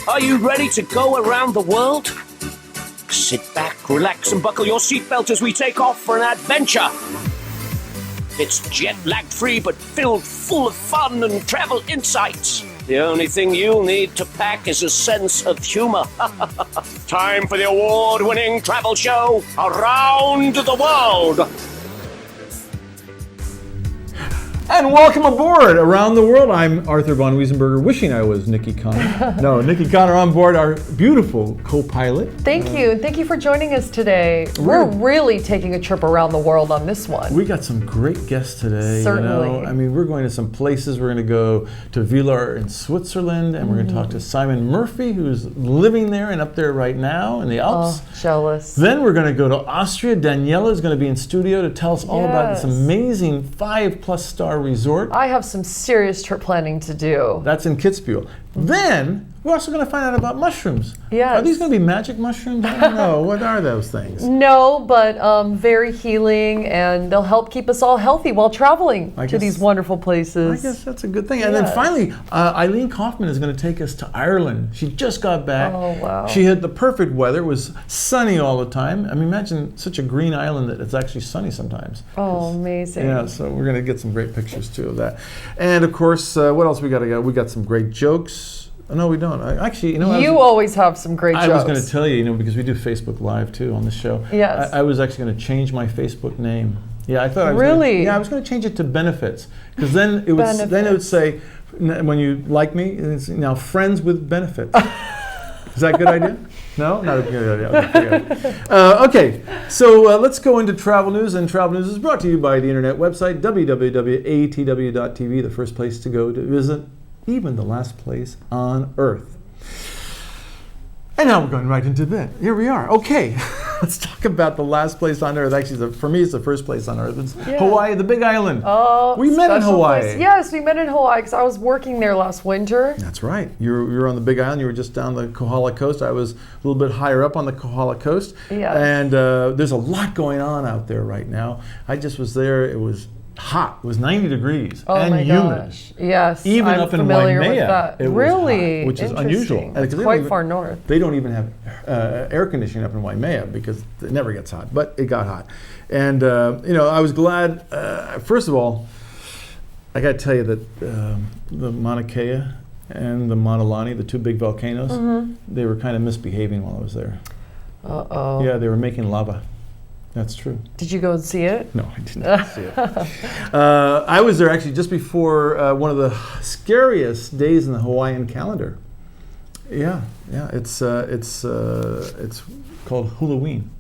Are you ready to go around the world? Sit back, relax, and buckle your seatbelt as we take off for an adventure. It's jet-lag free but filled full of fun and travel insights. The only thing you'll need to pack is a sense of humor. Time for the award-winning travel show, Around the World. And welcome aboard Around the World. I'm Arthur von Wiesenberger, wishing I was Niki Connor. No, Niki Connor on board, our beautiful co-pilot. Thank you. Thank you for joining us today. We're really taking a trip around the world on this one. We got some great guests today. Certainly. You know? I mean, we're going to some places. We're going to go to Villars in Switzerland, and we're going to talk to Simon Murphy, who's living there and up there right now in the Alps. Oh, jealous. Then we're going to go to Austria. Daniela is going to be in studio to tell us all about this amazing 5+ star resort. I have some serious trip planning to do. That's in Kitzbühel. Then we're also going to find out about mushrooms. Yes. Are these going to be magic mushrooms? I don't know. What are those things? No, but very healing, and they'll help keep us all healthy while traveling to these wonderful places. I guess that's a good thing. And then finally, Ilene Kaufman is going to take us to Ireland. She just got back. Oh, wow. She had the perfect weather. It was sunny all the time. I mean, imagine such a green island that it's actually sunny sometimes. Oh, amazing. Yeah, so we're going to get some great pictures too of that. And of course, what else we got to go? We got some great jokes. No, we don't. Actually, you know, you always have some great jokes. I was going to tell you, because we do Facebook Live too on the show. Yes. I was actually going to change my Facebook name. Yeah, I thought I was really. I was going to change it to Benefits, because then it would say, when you like me, it's now Friends with Benefits. Is that a good idea? No, not a good idea. Okay, so let's go into travel news, and travel news is brought to you by the internet website www.atw.tv, the first place to go to visit, even the last place on earth. And now we're going right into that. Here we are. Okay, let's talk about the last place on earth. Actually, for me, it's the first place on earth. It's Hawaii, the Big Island. Oh, we met in Hawaii. Place. Yes, we met in Hawaii because I was working there last winter. That's right. You were on the Big Island. You were just down the Kohala Coast. I was a little bit higher up on the Kohala Coast. Yeah. And there's a lot going on out there right now. I just was there. It was hot. It was 90 degrees and my humid. Gosh. Yes, even I'm up in familiar Waimea, with that. it was really, hot, which is unusual. It's quite far north. They don't even have air conditioning up in Waimea because it never gets hot, but it got hot. And I was glad. First of all, I got to tell you that the Mauna Kea and the Mauna Lani, the two big volcanoes, they were kind of misbehaving while I was there. Uh-oh. Yeah, they were making lava. That's true. Did you go and see it? No, I did not see it. I was there actually just before one of the scariest days in the Hawaiian calendar. Yeah, it's called Halloween.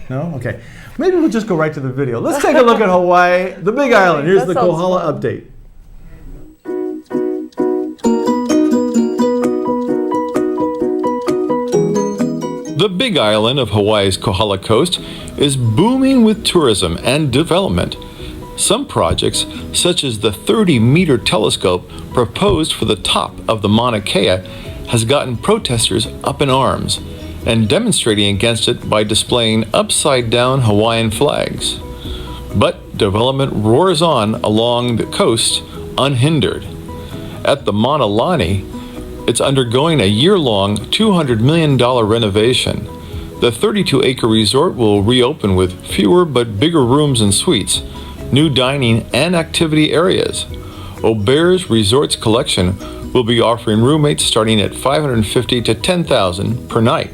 No? Okay. Maybe we'll just go right to the video. Let's take a look at Hawaii, the Big Island. Here's the Kohala update. The Big Island of Hawaii's Kohala Coast is booming with tourism and development. Some projects, such as the 30-meter telescope proposed for the top of the Mauna Kea, has gotten protesters up in arms and demonstrating against it by displaying upside-down Hawaiian flags. But development roars on along the coast unhindered. At the Mauna Lani, it's undergoing a year-long $200 million renovation. The 32-acre resort will reopen with fewer but bigger rooms and suites, new dining and activity areas. Aubert's Resorts Collection will be offering room rates starting at $550 to $10,000 per night.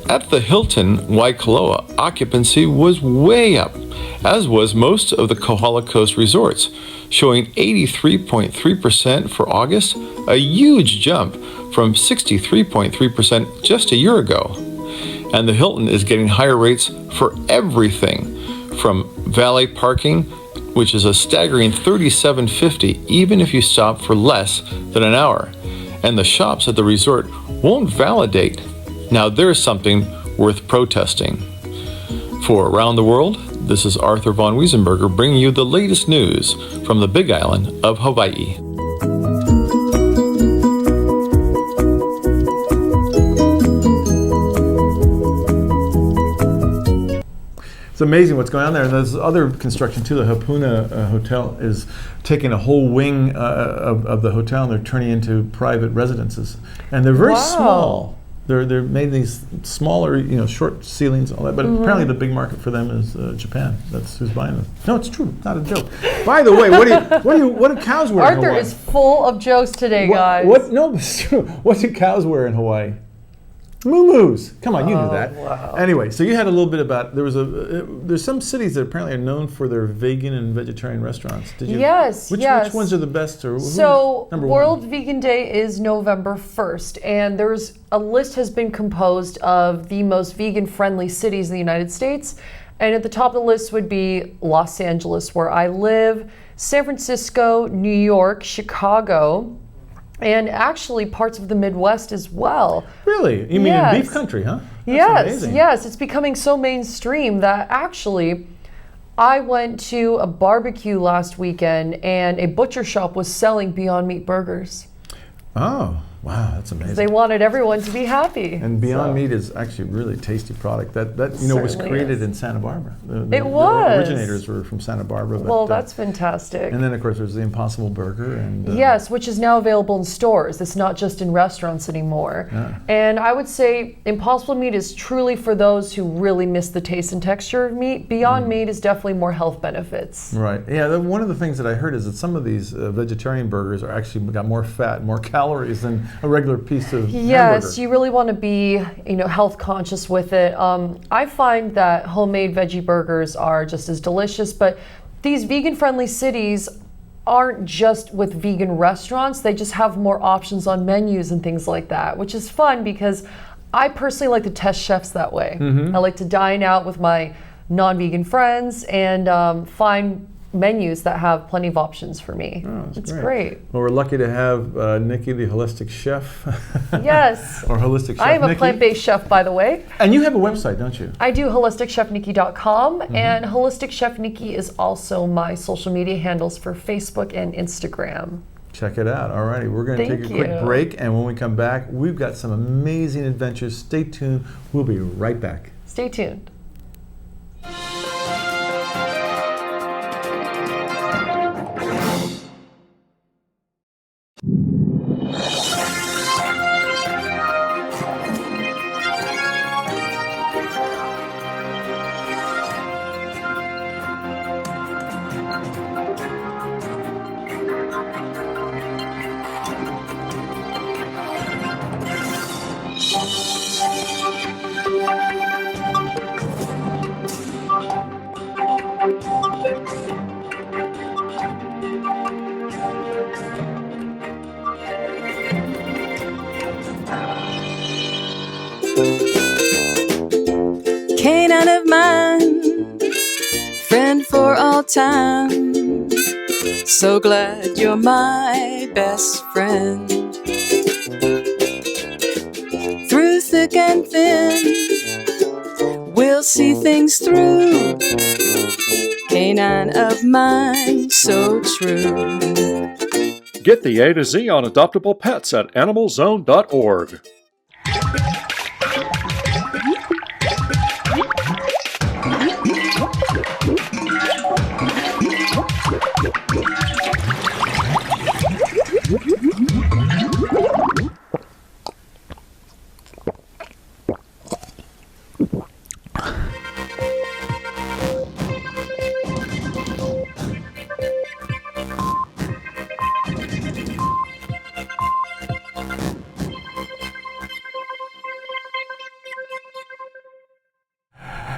At the Hilton Waikoloa, occupancy was way up, as was most of the Kohala Coast resorts, showing 83.3% for August, a huge jump from 63.3% just a year ago. And the Hilton is getting higher rates for everything, from valet parking, which is a staggering $37.50 even if you stop for less than an hour. And the shops at the resort won't validate. Now there's something worth protesting. For Around the World, this is Arthur von Wiesenberger bringing you the latest news from the Big Island of Hawaii. It's amazing what's going on there. And there's other construction too. The Hapuna Hotel is taking a whole wing of the hotel and they're turning into private residences. And they're very small. They're made these smaller, short ceilings and all that. But apparently the big market for them is Japan. That's who's buying them. No, it's true. Not a joke. By the way, what do cows wear in Hawaii? Arthur is full of jokes today, guys. No, it's true. What do cows wear in Hawaii? Moo-moos. Come on, you knew that. Wow. Anyway, so you had a little bit about, there's some cities that apparently are known for their vegan and vegetarian restaurants. Did you? Yes, Which ones are the best? So World Vegan Day is November 1st, and there's a list has been composed of the most vegan-friendly cities in the United States. And at the top of the list would be Los Angeles, where I live, San Francisco, New York, Chicago, and actually parts of the Midwest as well. Really? You mean in beef country, huh? That's amazing. Yes. It's becoming so mainstream that actually I went to a barbecue last weekend and a butcher shop was selling Beyond Meat burgers. Oh, wow, that's amazing. They wanted everyone to be happy. And Beyond Meat is actually a really tasty product. That was created in Santa Barbara. It was. The originators were from Santa Barbara. Well, that's fantastic. And then, of course, there's the Impossible Burger. And yes, which is now available in stores. It's not just in restaurants anymore. Yeah. And I would say Impossible Meat is truly for those who really miss the taste and texture of meat. Beyond Meat is definitely more health benefits. Right. Yeah, one of the things that I heard is that some of these vegetarian burgers are actually got more fat, more calories than a regular piece of Yes, hamburger. you really want to be, health conscious with it. I find that homemade veggie burgers are just as delicious, but these vegan-friendly cities aren't just with vegan restaurants. They just have more options on menus and things like that, which is fun because I personally like to test chefs that way. I like to dine out with my non-vegan friends and find menus that have plenty of options for me. Oh, it's great. Well, we're lucky to have Niki, the holistic chef. Yes. Or holistic chef. I am a Niki. plant-based chef, by the way. And you have a website, don't you? I do HolisticChefNiki.com, and Holistic Chef Niki is also my social media handles for Facebook and Instagram. Check it out. All righty, we're going to take a quick break, and when we come back, we've got some amazing adventures. Stay tuned. We'll be right back. Stay tuned. Canine of mine, friend for all time. So glad you're my best friend. Through thick and thin, we'll see things through. Canine of mine, so true. Get the A to Z on adoptable pets at animalzone.org.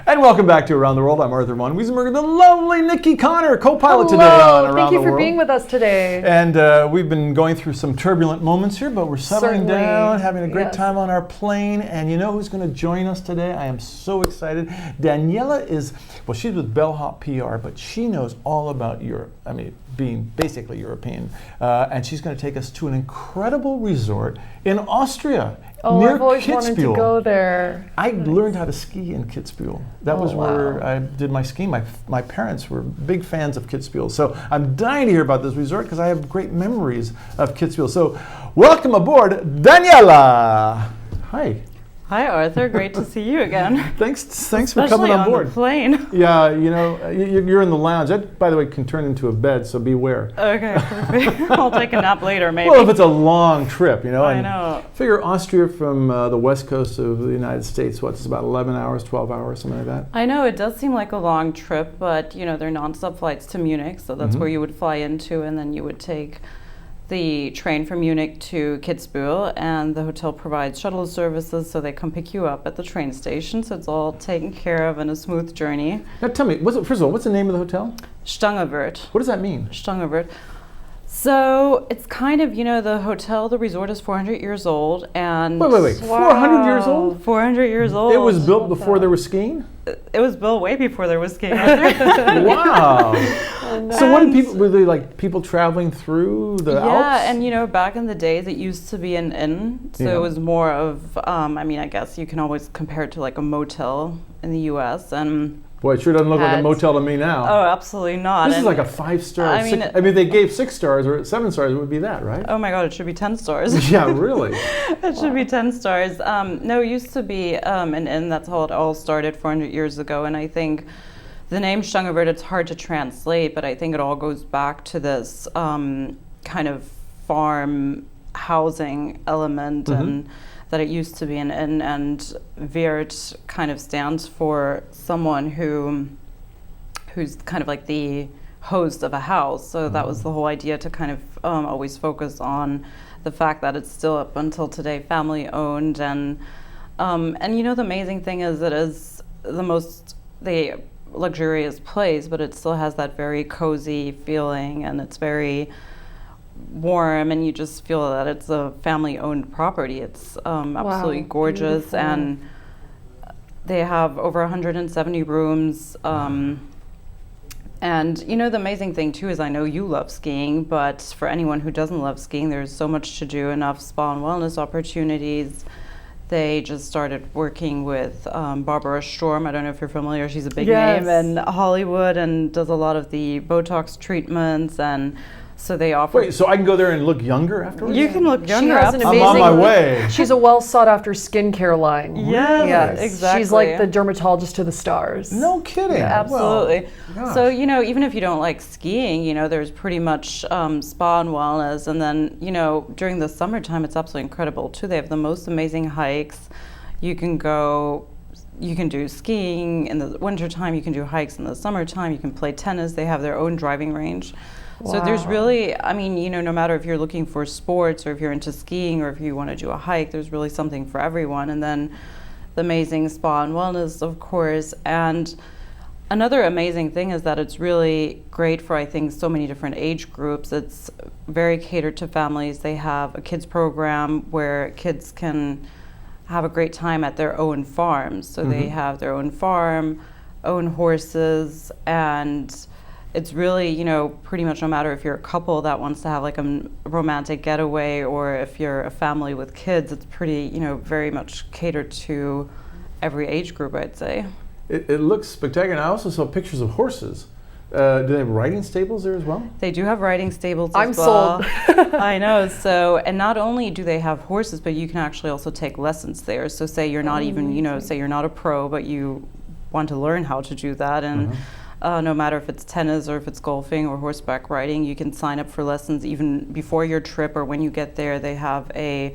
And welcome back to Around the World. I'm Arthur von Wiesenberger, the lovely Niki Connor, co-pilot today on Around the World. Thank you for being with us today. And we've been going through some turbulent moments here, but we're settling down, having a great time on our plane. And you know who's going to join us today? I am so excited. Daniela is, well, she's with Bellhop PR, but she knows all about Europe. I mean, being basically European. And she's going to take us to an incredible resort in Austria. Oh, near I've always Kitzbühel. wanted to go there. I learned how to ski in Kitzbühel. That was where I did my skiing. My parents were big fans of Kitzbühel. So I'm dying to hear about this resort because I have great memories of Kitzbühel. So welcome aboard, Daniela. Hi. Hi, Arthur. Great to see you again. Thanks for Especially coming on on board. the plane. Yeah, you know, you're in the lounge. That, by the way, can turn into a bed, so beware. Okay, perfect. I'll take a nap later, maybe. Well, if it's a long trip, you know. I and know. Figure Austria from the west coast of the United States, it's about 11 hours, 12 hours, something like that? I know, it does seem like a long trip, but, you know, they're nonstop flights to Munich, so that's where you would fly into, and then you would take the train from Munich to Kitzbühel, and the hotel provides shuttle services, so they come pick you up at the train station, so it's all taken care of in a smooth journey. Now tell me, first of all, what's the name of the hotel? Stanglwirt. What does that mean? Stanglwirt. So it's kind of, you know, the resort is 400 years old, and... Wait, 400 years old? 400 years old. It was built before there was skiing? It was built way before there was skiing. Wow. So what did people, were they like people traveling through the Alps? Yeah, and you know, back in the days it used to be an inn, so Yeah. it was more of, I mean, I guess you can always compare it to like a motel in the US, and... Boy, it sure doesn't look like a motel to me now. Oh, absolutely not. This is And- like a 5-star. I mean, I mean, if they gave 6 stars or 7 stars, it would be that, right? Oh my God, it should be 10 stars. Yeah, really. It should be 10 stars. No, it used to be an inn. That's how it all started 400 years ago. And I think the name Stanglwirt, it's hard to translate, but I think it all goes back to this kind of farm housing element, and that it used to be an inn. And Wirt kind of stands for someone who's kind of like the host of a house. So that was the whole idea, to kind of always focus on the fact that it's still up until today family owned, and you know, the amazing thing is it is the luxurious place, but it still has that very cozy feeling, and it's very warm, and you just feel that it's a family owned property. It's absolutely gorgeous, beautiful. and they have over 170 rooms. And you know, the amazing thing too is, I know you love skiing, but for anyone who doesn't love skiing, there's so much to do, enough spa and wellness opportunities. They just started working with Barbara Sturm. I don't know if you're familiar. She's a big Yes. name in Hollywood and does a lot of the Botox treatments, and so they offer... Wait, so I can go there and look younger afterwards? You can look younger. She has an I'm amazing... on my way. She's a well sought after skincare line. Yes, exactly. She's like the dermatologist to the stars. No kidding. Absolutely. Well, So, you know, even if you don't like skiing, you know, there's pretty much spa and wellness. And then, you know, during the summertime, it's absolutely incredible too. They have the most amazing hikes. You can do skiing in the wintertime, you can do hikes in the summertime, you can play tennis. They have their own driving range. So there's Wow. really, I mean, you know, no matter if you're looking for sports or if you're into skiing or if you want to do a hike, there's really something for everyone. And then the amazing spa and wellness, of course. And another amazing thing is that it's really great for, I think, so many different age groups. It's very catered to families. They have a kids program where kids can have a great time at their own farms. So they have their own farm, own horses, and it's really, you know, pretty much no matter if you're a couple that wants to have like a romantic getaway, or if you're a family with kids, it's pretty, you know, very much catered to every age group, I'd say. It looks spectacular. I also saw pictures of horses. Do they have riding stables there as well? They do have riding stables I'm as well. sold. I know. So, and not only do they have horses, but you can actually also take lessons there. So say you're not even, you know, say you're not a pro, but you want to learn how to do that. And no matter if it's tennis or if it's golfing or horseback riding, you can sign up for lessons even before your trip or when you get there. They have a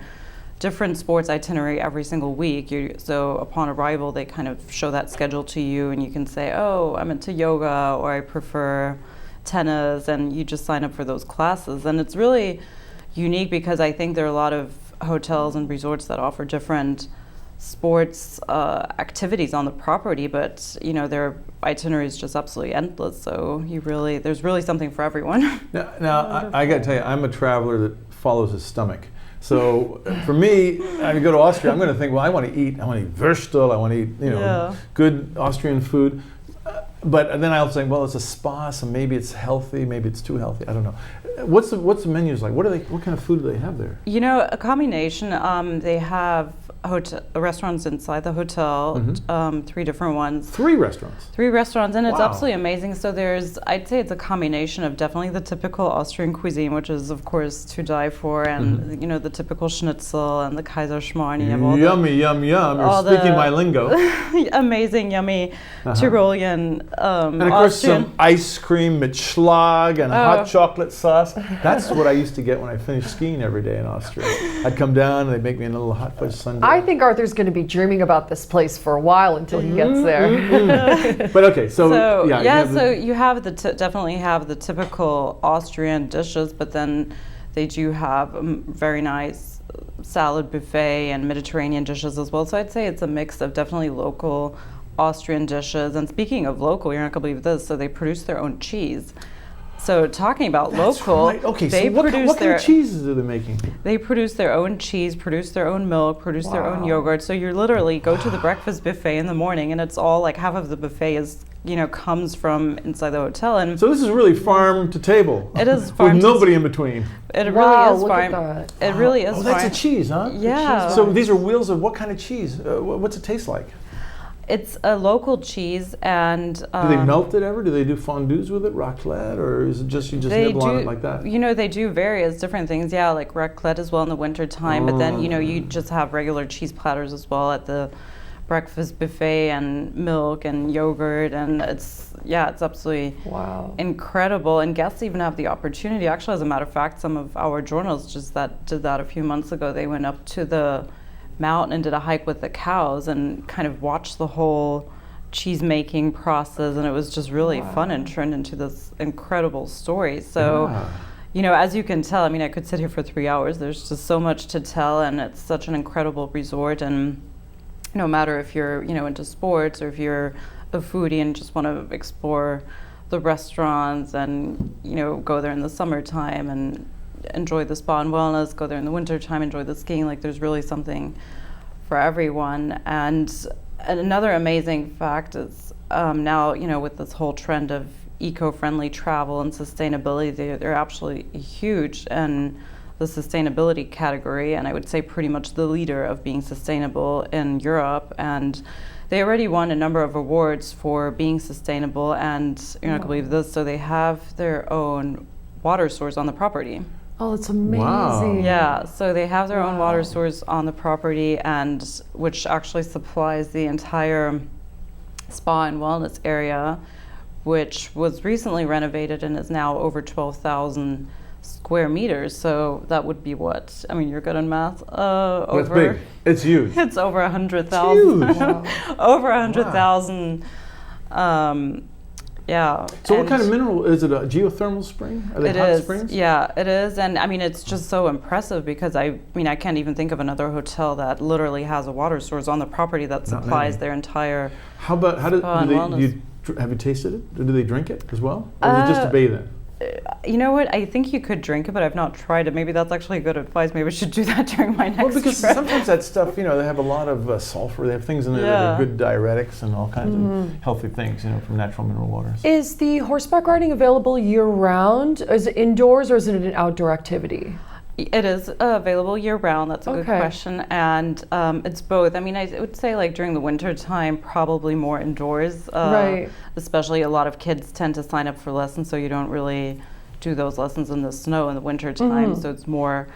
different sports itinerary every single week. So upon arrival, they kind of show that schedule to you, and you can say, oh, I'm into yoga, or I prefer tennis, and you just sign up for those classes. And it's really unique because I think there are a lot of hotels and resorts that offer different sports activities on the property, but you know, their itinerary is just absolutely endless. So there's really something for everyone. Now I got to tell you, I'm a traveler that follows his stomach. So for me, I go to Austria, I'm going to think, well, I want to eat Würstel, I want to eat, you know, good Austrian food. But then I'll think, well, it's a spa, so maybe it's healthy, maybe it's too healthy. I don't know. What's the menus like? What kind of food do they have there? You know, a combination. They have restaurants inside the hotel, 3 different ones. 3 restaurants? 3 restaurants, and it's Wow. absolutely amazing. So I'd say it's a combination of definitely the typical Austrian cuisine, which is of course to die for, and the typical schnitzel and the Kaiserschmarrn. You have all Yummy, yum, yum. You're speaking my lingo. amazing, yummy Tyrolean And of course Austrian. some ice cream mit Schlag and hot chocolate sauce. That's what I used to get when I finished skiing every day in Austria. I'd come down and they'd make me a little hot fudge sundae. I think Arthur's going to be dreaming about this place for a while until he gets there. But okay, so You definitely have the typical Austrian dishes, but then they do have a very nice salad buffet and Mediterranean dishes as well. So I'd say it's a mix of definitely local Austrian dishes. And speaking of local, you're not going to believe this, so they produce their own cheese. So talking about local, right. Okay, they so produce what kind of cheeses are they making? They produce their own cheese, produce their own milk, produce their own yogurt. So you literally go to the breakfast buffet in the morning, and it's all like half of the buffet is comes from inside the hotel. And So this is really farm to table. It is farm with to nobody in between. it really Wow, is look at farm. that. It really is Oh, that's farm. a cheese, huh? Yeah. So these are wheels of what kind of cheese? What's it taste like? It's a local cheese, and Do they melt it ever? Do they do fondues with it, raclette, or is it just you just nibble on it like that? They do various different things. Yeah, like raclette as well in the winter time. But then you just have regular cheese platters as well at the breakfast buffet, and milk and yogurt, and it's absolutely incredible. And guests even have the opportunity. Actually, as a matter of fact, some of our journalists that did that a few months ago. They went up to the mountain and did a hike with the cows and kind of watched the whole cheese making process, and it was just really fun and turned into this incredible story. So as you can tell, I could sit here for 3 hours. There's just so much to tell, and it's such an incredible resort. And no matter if you're into sports or if you're a foodie and just want to explore the restaurants and go there in the summertime and enjoy the spa and wellness, go there in the winter time, enjoy the skiing, like there's really something for everyone. And another amazing fact is now with this whole trend of eco-friendly travel and sustainability, they're absolutely huge in the sustainability category, and I would say pretty much the leader of being sustainable in Europe. And they already won a number of awards for being sustainable, and you're not gonna believe this, so they have their own water source on the property. Oh, it's amazing. Wow. Yeah, so they have their own water source on the property, and which actually supplies the entire spa and wellness area, which was recently renovated and is now over 12,000 square meters. So that would be what? You're good in math. That's big. It's huge. It's over 100,000. Huge. Over 100,000. Yeah. So what kind of mineral is it? A geothermal spring? Are they hot springs? Yeah, it is. And it's just so impressive because I can't even think of another hotel that literally has a water source on the property that supplies their entire. Have you tasted it? Do they drink it as well? Or is it just to bathe in? You know what? I think you could drink it, but I've not tried it. Maybe that's actually good advice. Maybe I should do that during my next Well, because trip. sometimes that stuff, they have a lot of sulfur. They have things in there that are good diuretics and all kinds of healthy things, from natural mineral water. Is the horseback riding available year-round? Is it indoors or is it an outdoor activity? It is available year-round. That's a good question. And it's both. I would say during the winter time, probably more indoors. Right. Especially a lot of kids tend to sign up for lessons, so you don't really do those lessons in the snow in the winter time. So it's more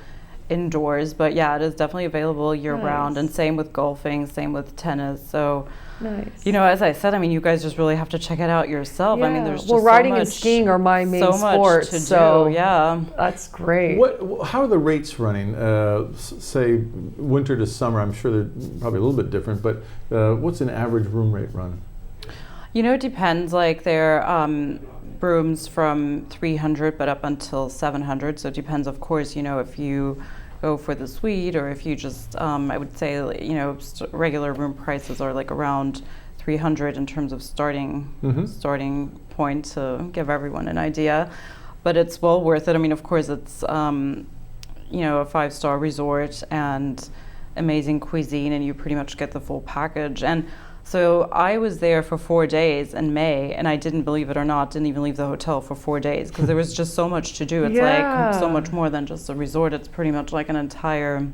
indoors. But yeah, it is definitely available year-round. And same with golfing, same with tennis. So, as I said, you guys just really have to check it out yourself. Yeah. There's just riding so and much, skiing are my main so sports. much to do. Yeah. That's great. How are the rates running? Say winter to summer. I'm sure they're probably a little bit different, but what's an average room rate run? It depends. There rooms from 300 but up until 700. So it depends, of course, if you go for the suite or if you just, I would say, regular room prices are around 300 in terms of starting point to give everyone an idea. But it's well worth it. Of course, it's, a 5-star resort and amazing cuisine, and you pretty much get the full package. And so I was there for 4 days in May, and I didn't believe it or not, didn't even leave the hotel for 4 days because there was just so much to do. It's so much more than just a resort. It's pretty much like an entire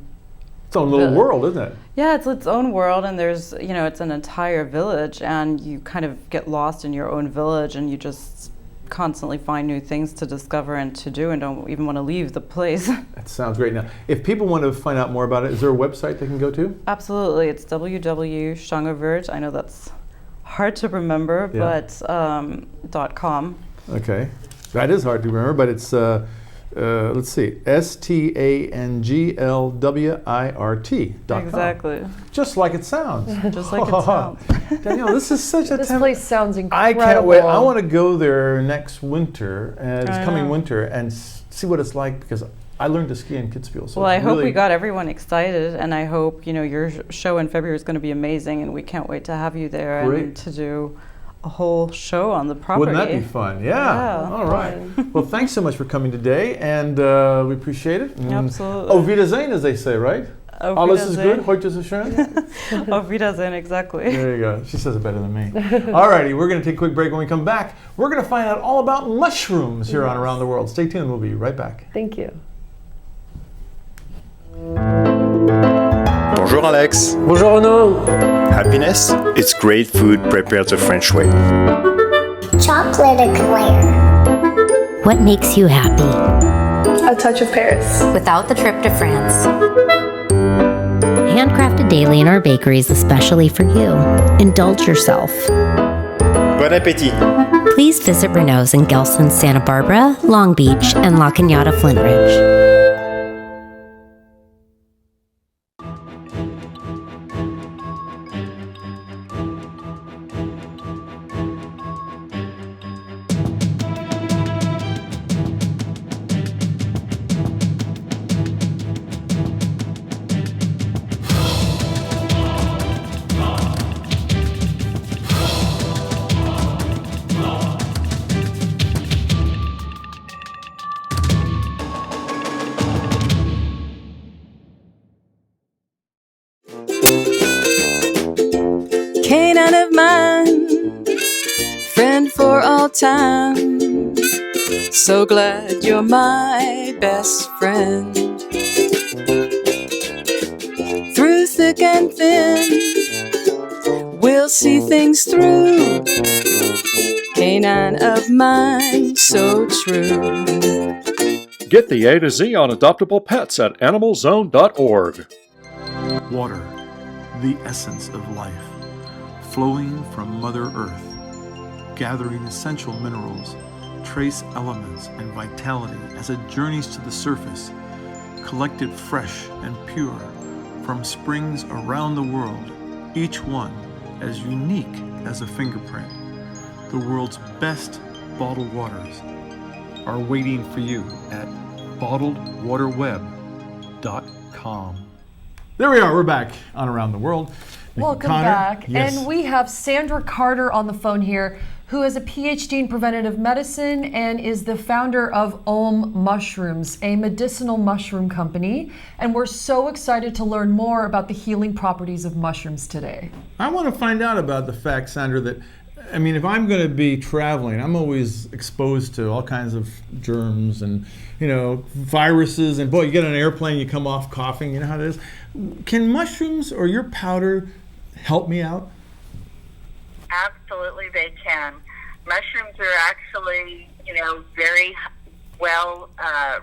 its own little world, isn't it? Yeah, it's its own world, and there's, it's an entire village, and you kind of get lost in your own village, and you just constantly find new things to discover and to do, and don't even want to leave the place. That sounds great. Now, if people want to find out more about it, is there a website they can go to? Absolutely. It's www.Stanglwirt. I know that's hard to remember, but .com. Okay. That is hard to remember, but it's, let's see, Stanglwirt.com. Exactly. Just like it sounds. Just like it sounds. Danielle, this is such a This place sounds I incredible. can't wait. I want to go there next winter, this coming winter, and see what it's like, because I learned to ski in Kitzbühel. So Well, I hope we got everyone excited, and I hope, your show in February is going to be amazing, and we can't wait to have you there and to do a whole show on the property. Wouldn't that be fun? Yeah. All right. Well, thanks so much for coming today, and we appreciate it. Absolutely. Auf Wiedersehen, as they say, right? Alles ist gut, heute ist es schön. Auf Wiedersehen, exactly. There you go. She says it better than me. All righty, we're going to take a quick break. When we come back, we're going to find out all about mushrooms here on Around the World. Stay tuned. We'll be right back. Thank you. Bonjour Alex. Bonjour Renaud. Happiness? It's great food prepared the French way. Chocolate eclair. What makes you happy? A touch of Paris. Without the trip to France. Handcrafted daily in our bakeries, especially for you. Indulge yourself. Bon appétit. Please visit Renault's in Gelston, Santa Barbara, Long Beach, and La Cañada, Flint Ridge. Canine of mine, friend for all time. So glad you're my best friend. Through thick and thin, we'll see things through. Canine of mine, so true. Get the A to Z on adoptable pets at animalzone.org. Water, the essence of life, flowing from Mother Earth, gathering essential minerals, trace elements, and vitality as it journeys to the surface, collected fresh and pure from springs around the world, each one as unique as a fingerprint. The world's best bottled waters are waiting for you at bottledwaterweb.com. There we are, we're back on Around the World. Niki Welcome Connor. back. Yes. And we have Sandra Carter on the phone here, who has a PhD in preventative medicine and is the founder of Om Mushrooms, a medicinal mushroom company. And we're so excited to learn more about the healing properties of mushrooms today. I want to find out about the fact, Sandra, that, I mean, if I'm going to be traveling, I'm always exposed to all kinds of germs and, viruses. And boy, you get on an airplane, you come off coughing, you know how it is. Can mushrooms or your powder help me out? Absolutely, they can. Mushrooms are actually, very well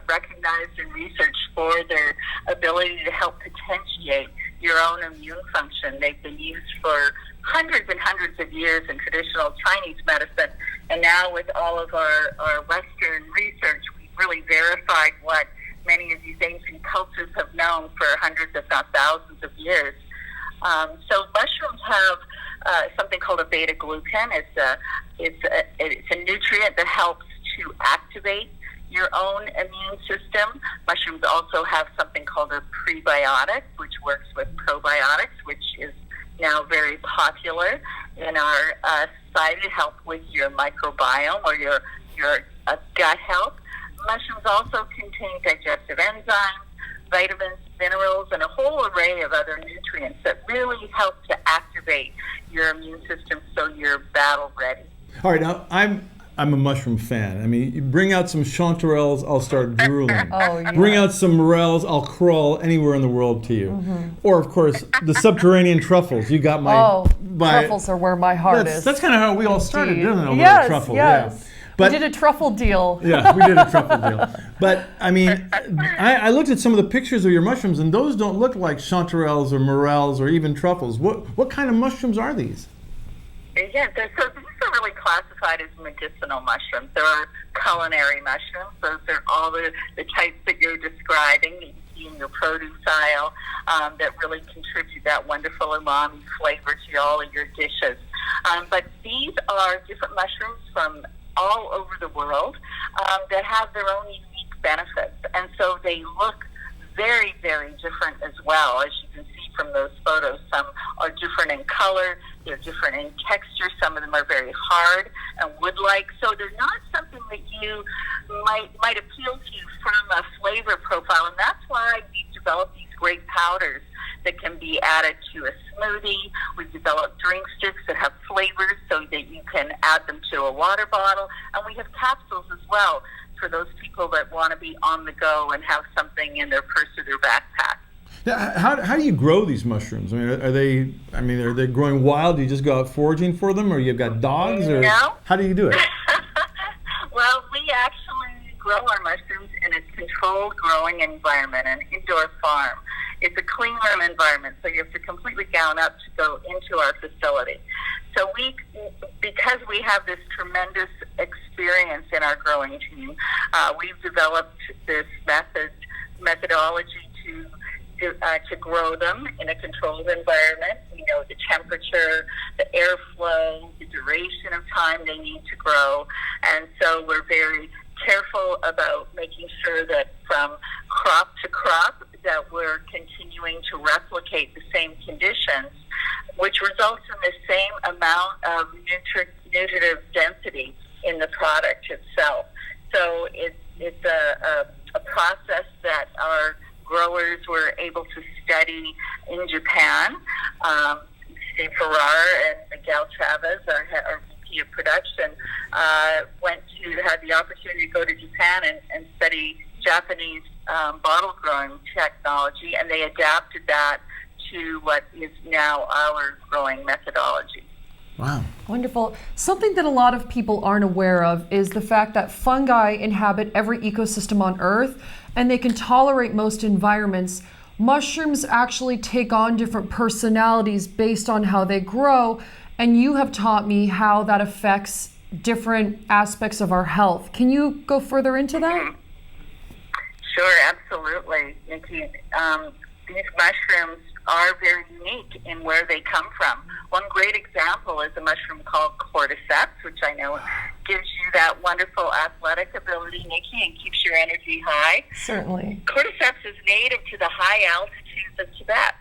recognized and researched for their ability to help potentiate your own immune function. They've been used for hundreds and hundreds of years in traditional Chinese medicine, and now with all of our Western research, we've really verified what many of these ancient cultures have known for hundreds, if not thousands of years. So mushrooms have something called a beta-glucan. It's a nutrient that helps to activate your own immune system. Mushrooms also have something called a prebiotic, which works with probiotics, which is now very popular in our society to help with your microbiome or your gut health. Mushrooms also contain digestive enzymes, vitamins, minerals, and a whole array of other nutrients that really help to activate your immune system so you're battle ready. All right, now I'm a mushroom fan. I mean, you bring out some chanterelles, I'll start drooling. Oh, yeah. Bring out some morels, I'll crawl anywhere in the world to you. Or, of course, the subterranean truffles. You got my... truffles are where my heart is. That's kind of how we all started, didn't it? Over Yes, truffle. yes. Yeah. But, we did a truffle deal. Yeah, we did a truffle deal. But, I mean, I looked at some of the pictures of your mushrooms, and those don't look like chanterelles or morels or even truffles. What kind of mushrooms are these? Yeah, these are really classified as medicinal mushrooms. There are culinary mushrooms. Those are all the types that you're describing that you see in your produce aisle that really contribute that wonderful umami flavor to all of your dishes. But these are different mushrooms from all over the world that have their own unique benefits. And so they look very, very different as well. As you can see from those photos, some are different in color, they're different in texture, some of them are very hard and wood-like. So they're not something that you might appeal to from a flavor profile, and that's why we've developed these great powders that can be added to a smoothie. We've developed drink sticks that have flavors so that you can add them to a water bottle, and we have capsules as well for those people that want to be on the go and have something in their purse or their backpack. Yeah, how do you grow these mushrooms? I mean, are they growing wild? Do you just go out foraging for them, or you've got dogs, or no. How do you do it? Well, we actually grow our mushrooms in a controlled growing environment, an indoor farm. It's a clean room environment, so you have to completely gown up to go into our facility. So because we have this tremendous experience in our growing team, we've developed this methodology to grow them in a controlled environment. We know the temperature, the airflow, the duration of time they need to grow, and so we're very careful about making sure that from crop to crop that we're continuing to replicate the same conditions, which results in the same amount of nutritive density in the product itself. So it's a process that our growers were able to study in Japan. Steve Farrar and Miguel Chavez, our VP of production, had the opportunity to go to Japan and study Japanese bottle growing technology, and they adapted that to what is now our growing methodology. Wow. Wonderful. Something that a lot of people aren't aware of is the fact that fungi inhabit every ecosystem on Earth, and they can tolerate most environments. Mushrooms actually take on different personalities based on how they grow, and you have taught me how that affects different aspects of our health. Can you go further into that? Sure, absolutely, Niki. These mushrooms are very unique in where they come from. One great example is a mushroom called cordyceps, which I know gives you that wonderful athletic ability, Niki, and keeps your energy high. Certainly. Cordyceps is native to the high altitudes of Tibet.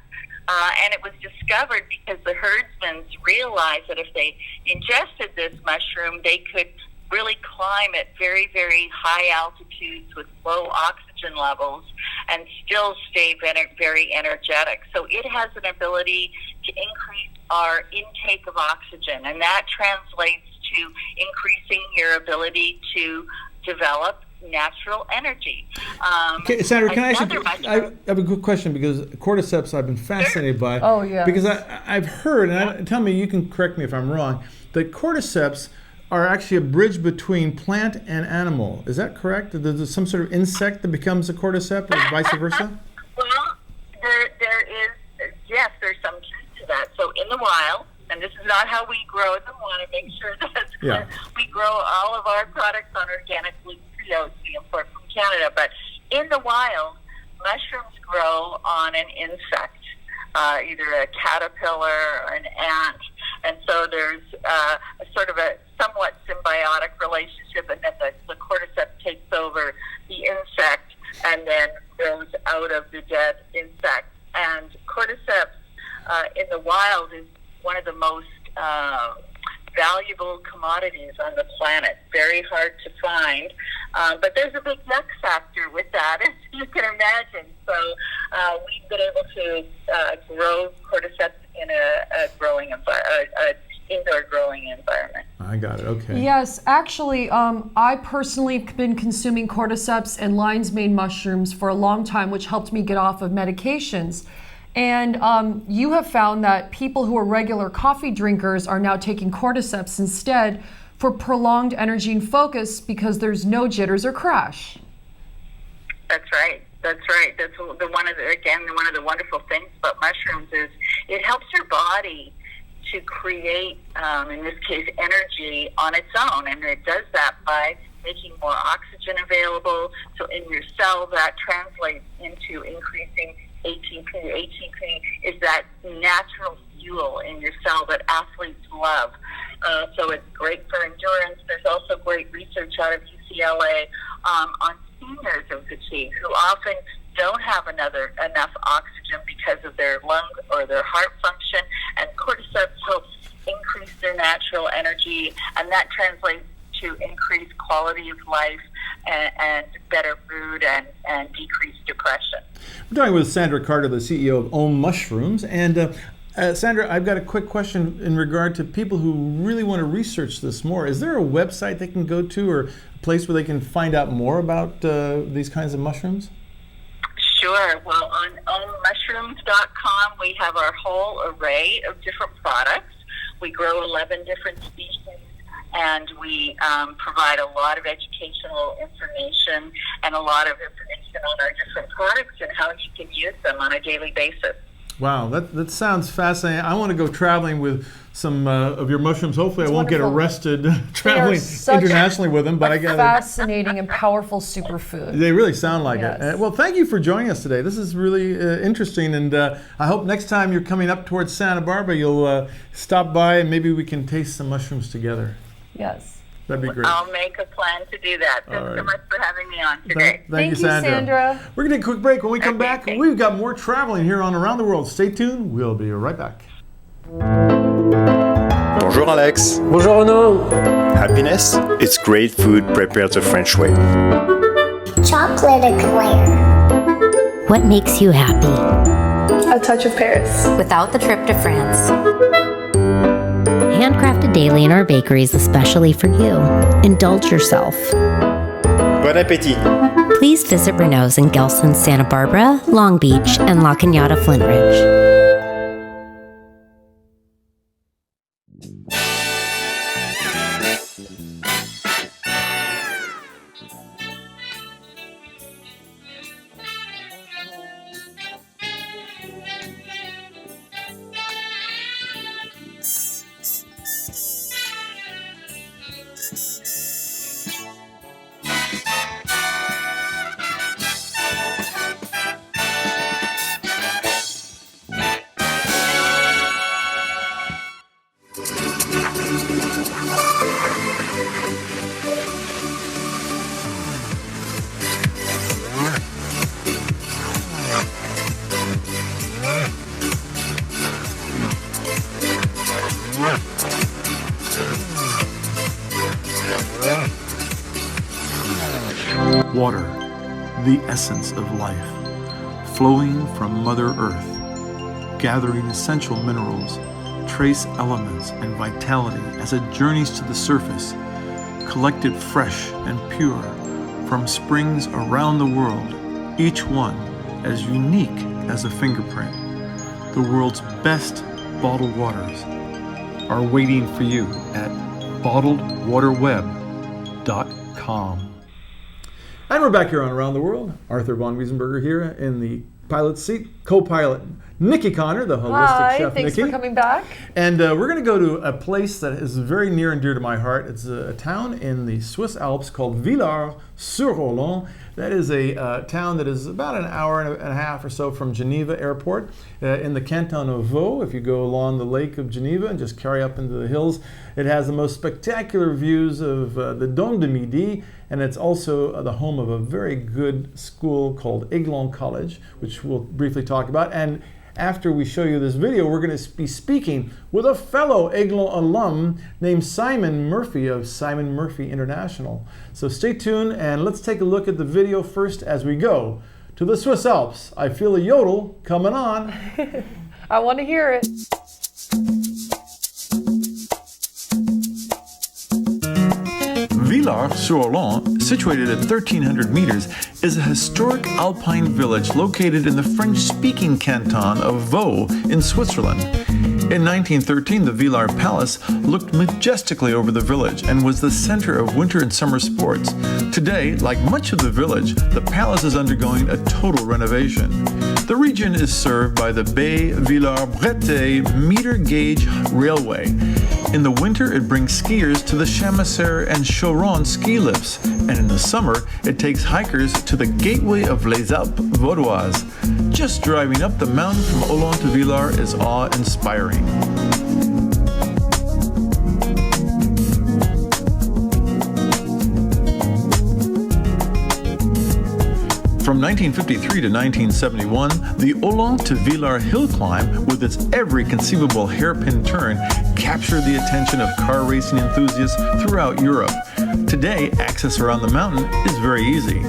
And it was discovered because the herdsmen realized that if they ingested this mushroom, they could really climb at very, very high altitudes with low oxygen levels and still stay very energetic. So it has an ability to increase our intake of oxygen, and that translates to increasing your ability to develop natural energy. Okay, Sandra, can I ask you, I have a good question, because cordyceps I've been fascinated by. Oh, yeah. Because I've heard, and tell me, you can correct me if I'm wrong, that cordyceps are actually a bridge between plant and animal. Is that correct? There's some sort of insect that becomes a cordyceps, or vice versa? Well, there is, yes, there's some truth to that. So in the wild, and this is not how we grow them, I want to make sure that's clear. Yeah. We grow all of our products on organic gluten-free oats we import from Canada. But in the wild, mushrooms grow on an insect, either a caterpillar or an ant. And so there's a sort of a somewhat symbiotic relationship, and then the cordyceps takes over the insect and then grows out of the dead insect. And cordyceps in the wild is one of the most valuable commodities on the planet. Very hard to find. But there's a big yuck factor with that, as you can imagine. So we've been able to grow cordyceps in a growing indoor growing environment. I got it. Okay. Yes, actually, I personally have been consuming cordyceps and lion's mane mushrooms for a long time, which helped me get off of medications. And you have found that people who are regular coffee drinkers are now taking cordyceps instead for prolonged energy and focus because there's no jitters or crash. That's right. That's right. That's one of the wonderful things about mushrooms is it helps your body to create, in this case, energy on its own, and it does that by making more oxygen available. So in your cell, that translates into increasing ATP. ATP is that natural fuel in your cell that athletes love. So it's great for endurance. There's also great research out of UCLA on seniors in fatigue who often don't have enough oxygen because of their lung or their heart function, and cordyceps helps increase their natural energy, and that translates to increased quality of life and better mood and decreased depression. We're talking with Sandra Carter, the CEO of Om Mushrooms. And Sandra, I've got a quick question in regard to people who really want to research this more. Is there a website they can go to or a place where they can find out more about these kinds of mushrooms? Sure. Well, on ommushrooms.com, we have our whole array of different products. We grow 11 different species, and we provide a lot of educational information and a lot of information on our different products and how you can use them on a daily basis. Wow, that sounds fascinating. I want to go traveling with some of your mushrooms. Hopefully, I won't get arrested traveling internationally with them. But I got fascinating and powerful superfood. They really sound like it. Well, thank you for joining us today. This is really interesting, and I hope next time you're coming up towards Santa Barbara, you'll stop by and maybe we can taste some mushrooms together. Yes. That'd be great. I'll make a plan to do that. Thanks so much for having me on today. Thank you, Sandra. We're going to take a quick break. When we come back, we've got more traveling here on Around the World. Stay tuned. We'll be right back. Bonjour Alex. Bonjour Renaud. Happiness? It's great food prepared the French way. Chocolate eclair. What makes you happy? A touch of Paris. Without the trip to France. Handcrafted daily in our bakeries, especially for you. Indulge yourself. Bon appétit. Please visit Renault's in Gelston, Santa Barbara, Long Beach, and La Cañada, Flint Ridge. Water, the essence of life, flowing from Mother Earth, gathering essential minerals, trace elements, and vitality as it journeys to the surface, collected fresh and pure from springs around the world, each one as unique as a fingerprint. The world's best bottled waters are waiting for you at bottledwaterweb.com. And we're back here on Around the World. Arthur von Wiesenberger here in the pilot seat. Co-pilot Niki Connor, the holistic chef thanks Niki. for coming back. And we're going to go to a place that is very near and dear to my heart. It's a town in the Swiss Alps called Villars-sur-Ollen. That is a town that is about an hour and a half or so from Geneva Airport in the canton of Vaud. If you go along the Lake of Geneva and just carry up into the hills, it has the most spectacular views of the Dôme de Midi, and it's also the home of a very good school called Aiglon College, which we'll briefly talk about. And after we show you this video, we're going to be speaking with a fellow Aiglon alum named Simon Murphy of Simon Murphy International. So stay tuned and let's take a look at the video first as we go to the Swiss Alps. I feel a yodel coming on. I want to hear it. Villars-sur-Ollen, situated at 1,300 meters, is a historic alpine village located in the French-speaking canton of Vaud in Switzerland. In 1913, the Villars Palace looked majestically over the village and was the center of winter and summer sports. Today, like much of the village, the palace is undergoing a total renovation. The region is served by the Villars-Bretay meter gauge railway. In the winter, it brings skiers to the Chamisère and Choron ski lifts, and in the summer, it takes hikers to the gateway of Les Alpes Vaudoises. Just driving up the mountain from Ollen to Villars is awe-inspiring. From 1953 to 1971, the Ollen to Villars hill climb, with its every conceivable hairpin turn, captured the attention of car racing enthusiasts throughout Europe. Today, access around the mountain is very easy.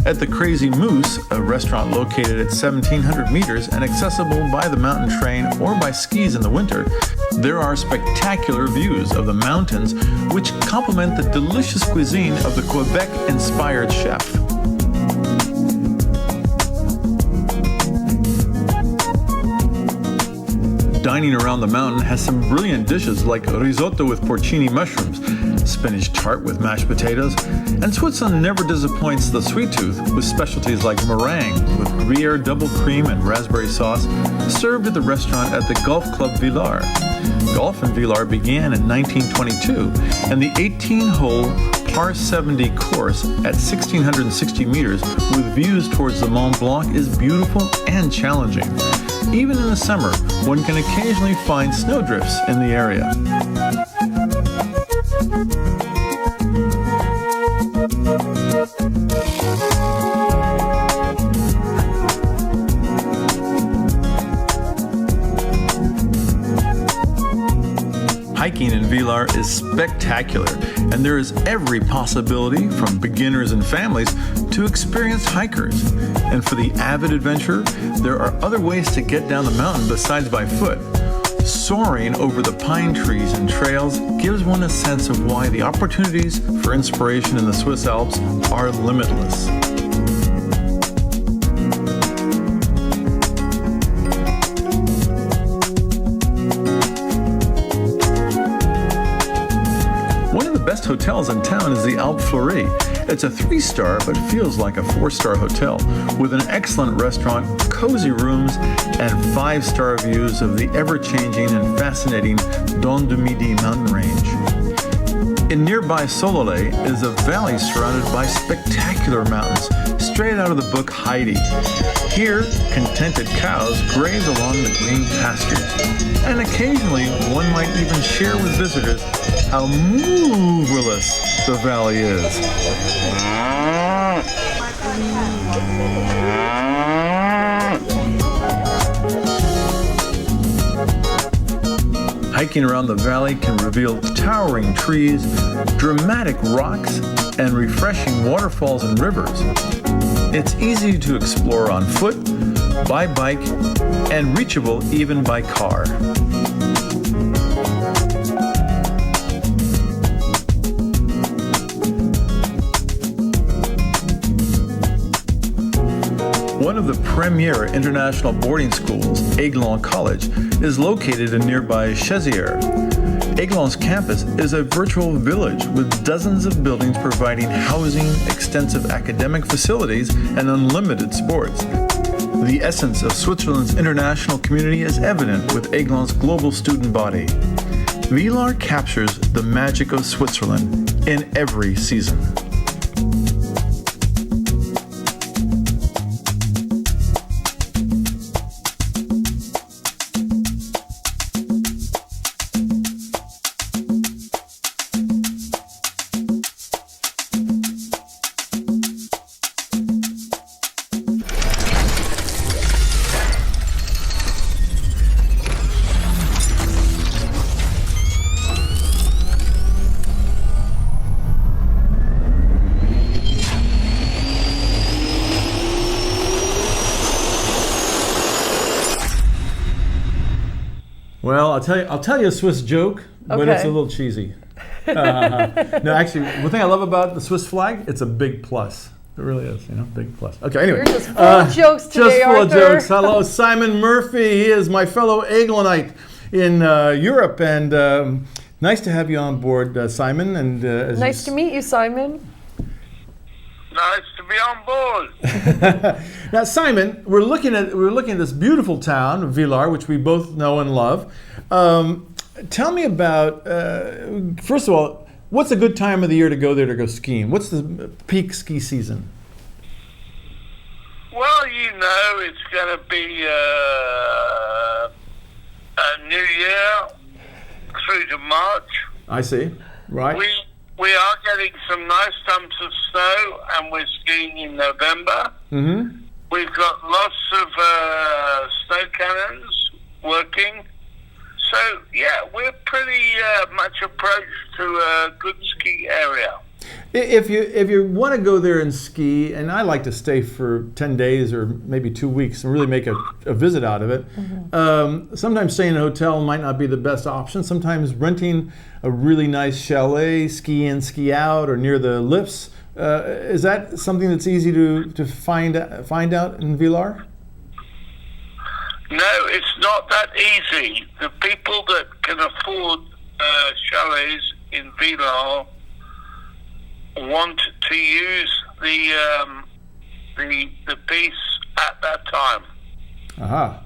At the Crazy Moose, a restaurant located at 1,700 meters and accessible by the mountain train or by skis in the winter, there are spectacular views of the mountains which complement the delicious cuisine of the Quebec-inspired chef. Dining around the mountain has some brilliant dishes like risotto with porcini mushrooms, spinach tart with mashed potatoes, and Switzerland never disappoints the sweet tooth with specialties like meringue with Gruyere double cream and raspberry sauce, served at the restaurant at the Golf Club Villars. Golf in Villars began in 1922, and the 18-hole par 70 course at 1,660 meters with views towards the Mont Blanc is beautiful and challenging. Even in the summer, one can occasionally find snowdrifts in the area. Hiking in Villars is spectacular, and there is every possibility from beginners and families to experienced hikers. And for the avid adventurer, there are other ways to get down the mountain besides by foot. Soaring over the pine trees and trails gives one a sense of why the opportunities for inspiration in the Swiss Alps are limitless. Best hotels in town is the Alpe Fleury. It's a 3-star but feels like a 4-star hotel with an excellent restaurant, cozy rooms, and 5-star views of the ever-changing and fascinating Dent du Midi mountain range. In nearby Sololay is a valley surrounded by spectacular mountains, straight out of the book Heidi. Here, contented cows graze along the green pastures, and occasionally one might even share with visitors how moveless the valley is. Hiking around the valley can reveal towering trees, dramatic rocks, and refreshing waterfalls and rivers. It's easy to explore on foot, by bike, and reachable even by car. One of the premier international boarding schools, Aiglon College, is located in nearby Chesières. Aiglon's campus is a virtual village with dozens of buildings providing housing, extensive academic facilities, and unlimited sports. The essence of Switzerland's international community is evident with Aiglon's global student body. Villars captures the magic of Switzerland in every season. Well, I'll tell you a Swiss joke, but it's a little cheesy. No, actually, one thing I love about the Swiss flag, it's a big plus. It really is, big plus. Okay, anyway. You're just full of jokes today, Just full of Arthur. jokes. Hello, Simon Murphy. He is my fellow Eglinite in Europe, and nice to have you on board, Simon. And nice to meet you, Simon. Nice to be on board. Now, Simon, we're looking at this beautiful town, Villars, which we both know and love. Tell me about, first of all, what's a good time of the year to go there to go skiing? What's the peak ski season? Well, it's going to be a New Year through to March. I see. Right. We are getting some nice dumps of snow, and we're skiing in November. Mm-hmm. We've got lots of snow cannons working. So, yeah, we're pretty much approached to a good ski area. If you want to go there and ski, and I like to stay for 10 days or maybe 2 weeks and really make a visit out of it, sometimes staying in a hotel might not be the best option. Sometimes renting a really nice chalet, ski in, ski out, or near the lifts, is that something that's easy to find out in Villars? No, it's not that easy. The people that can afford chalets in Villars want to use the piece at that time. Aha.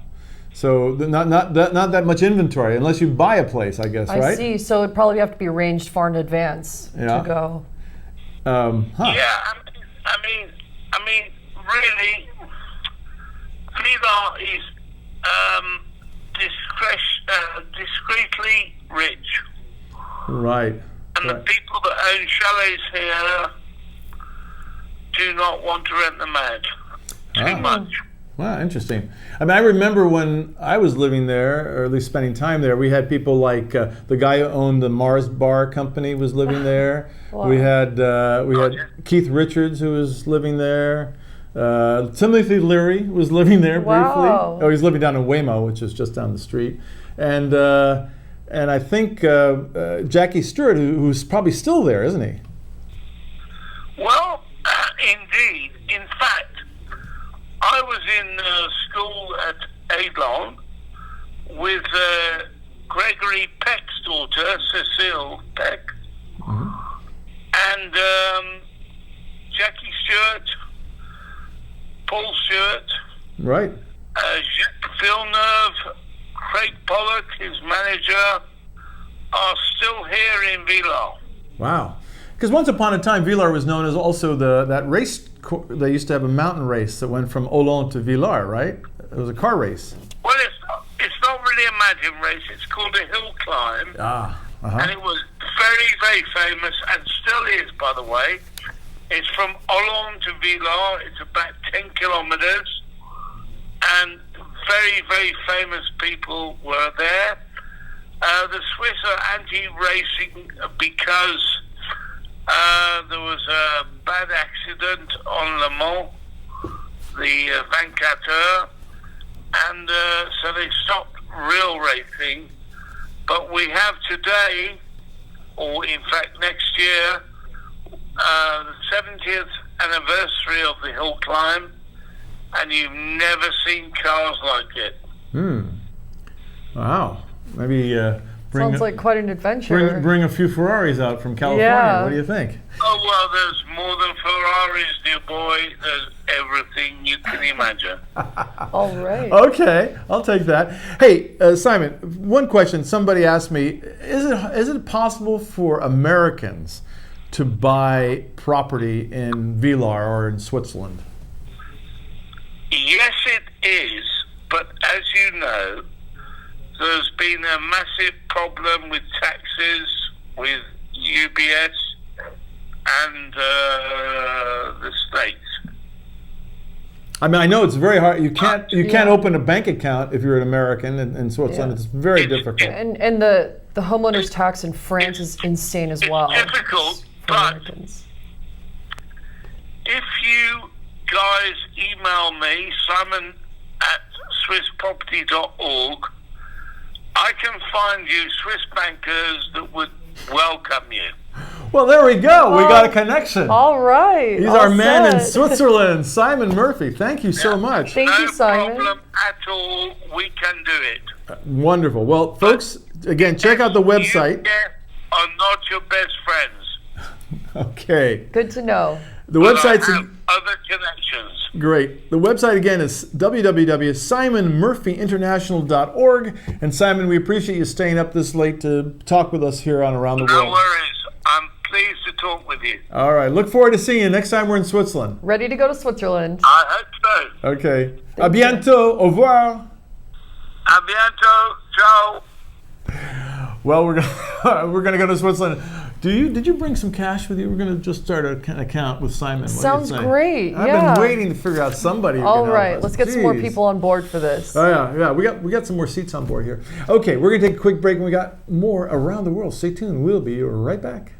So not that much inventory unless you buy a place, I guess, right? I see. So it'd probably have to be arranged far in advance to go. Yeah, I mean, really, Villars is discreetly rich. Right. And the people that own chalets here do not want to rent them out too much. Wow, interesting. I mean, I remember when I was living there, or at least spending time there, we had people like the guy who owned the Mars Bar Company was living there. Wow. We had Keith Richards who was living there. Timothy Leary was living there briefly. Oh, he's living down in Waymo, which is just down the street. And I think Jackie Stewart, who's probably still there, isn't he? Well, indeed. In fact, I was in school at Airline with Gregory Peck's daughter, Cecile Peck, and Jackie Stewart, Paul Stewart, right, Jacques Villeneuve, Craig Pollock, his manager, are still here in Villars. Wow. Because once upon a time, Villars was known as also that race. They used to have a mountain race that went from Ollen to Villars, right? It was a car race. Well, it's not really a mountain race. It's called a hill climb. And it was very, very famous, and still is, by the way. It's from Ollen to Villars. It's about 10 kilometers. And very, very famous people were there. The Swiss are anti-racing because there was a bad accident on Le Mans, the 24, and so they stopped real racing. But we have today, or in fact next year, the 70th anniversary of the hill climb, and you've never seen cars like it. Wow. Maybe sounds like quite an adventure. Bring a few Ferraris out from California. Yeah. What do you think? Oh, well, there's more than Ferraris, dear boy. There's everything you can imagine. All right. Okay, I'll take that. Hey, Simon, one question. Somebody asked me, is it possible for Americans to buy property in Villars or in Switzerland? Yes, it is. But as you know, there's been a massive problem with taxes, with UBS and the states. I mean, I know it's very hard. You can't open a bank account if you're an American in Switzerland. It's very difficult. And the homeowners tax in France is insane as well. It's difficult, but Americans. If you guys email me, simon@swissproperty.org, I can find you Swiss bankers that would welcome you. Well, there we go. We got a connection. All right. He's our man in Switzerland, Simon Murphy. Thank you so much. Thank you, Simon. No problem at all. We can do it. Wonderful. Well, folks, again, check out the website. You are not your best friends. Okay. Good to know. The website's other connections. Great. The website again is www.simonmurphyinternational.org. And Simon, we appreciate you staying up this late to talk with us here on Around the World. No worries. I'm pleased to talk with you. All right. Look forward to seeing you next time we're in Switzerland. Ready to go to Switzerland. I hope so. Okay. À bientôt. Au revoir. À bientôt. Ciao. Well, we're gonna go to Switzerland. Did you bring some cash with you? We're gonna just start an account with Simon. Sounds great. I've been waiting to figure out somebody. All right, let's get some more people on board for this. Oh yeah. We got some more seats on board here. Okay, we're gonna take a quick break, and we got more Around the World. Stay tuned. We'll be right back.